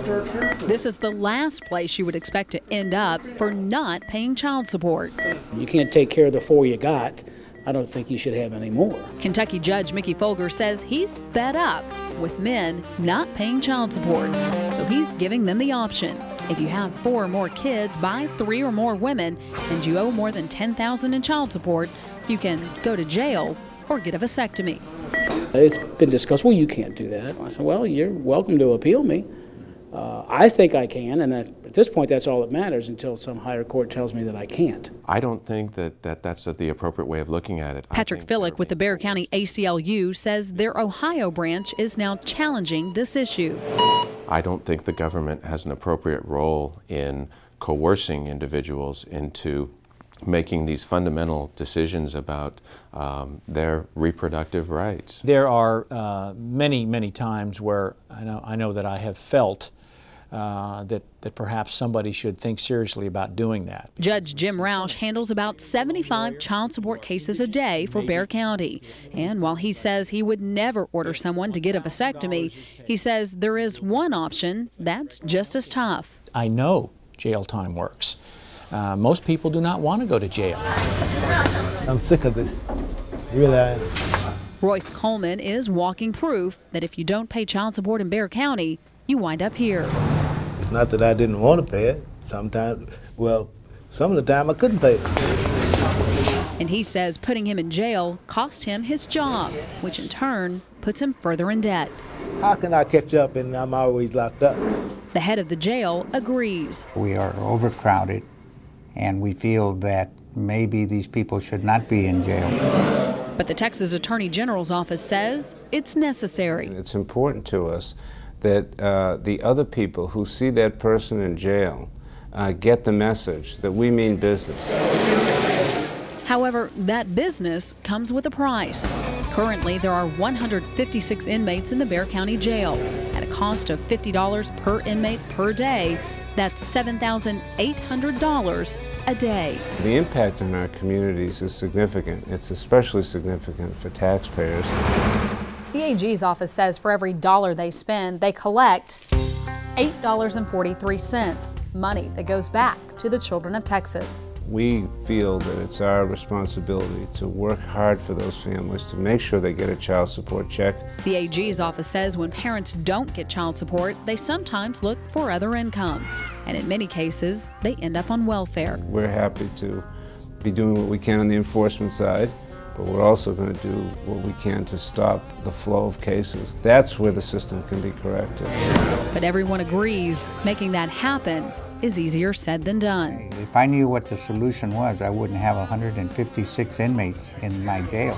This is the last place you would expect to end up for not paying child support. You can't take care of the 4 you got. I don't think you should have any more. Kentucky Judge Mickey Folger says he's fed up with men not paying child support, so he's giving them the option. If you have 4 or more kids by 3 or more women and you owe more than $10,000 in child support, you can go to jail or get a vasectomy. It's been discussed, well, you can't do that. I said, well, you're welcome to appeal me. I think I can, and at this point that's all that matters until some higher court tells me that I can't. I don't think that's the appropriate way of looking at it. Patrick Fillick with the Bexar County ACLU says their Ohio branch is now challenging this issue. I don't think the government has an appropriate role in coercing individuals into making these fundamental decisions about their reproductive rights. There are many times where I know that I have felt that perhaps somebody should think seriously about doing that. Judge Jim Roush handles about 75 child support cases a day for Bexar County. And while he says he would never order someone to get a vasectomy, he says there is one option that's just as tough. I know jail time works. Most people do not want to go to jail. I'm sick of this. Really, I am. Royce Coleman is walking proof that if you don't pay child support in Bexar County, you wind up here. It's not that I didn't want to pay it. Sometimes, well, some of the time I couldn't pay it. And he says putting him in jail cost him his job, which in turn puts him further in debt. How can I catch up and I'm always locked up? The head of the jail agrees. We are overcrowded, and we feel that maybe these people should not be in jail. But the Texas Attorney General's office says it's necessary. It's important to us that the other people who see that person in jail get the message that we mean business. However, that business comes with a price. Currently, there are 156 inmates in the Bexar County Jail. At a cost of $50 per inmate per day, that's $7,800 a day. The impact on our communities is significant. It's especially significant for taxpayers. The AG's office says for every dollar they spend, they collect $8.43, money that goes back to the children of Texas. We feel that it's our responsibility to work hard for those families to make sure they get a child support check. The AG's office says when parents don't get child support, they sometimes look for other income. And in many cases, they end up on welfare. We're happy to be doing what we can on the enforcement side, but we're also going to do what we can to stop the flow of cases. That's where the system can be corrected. But everyone agrees making that happen is easier said than done. If I knew what the solution was, I wouldn't have 156 inmates in my jail.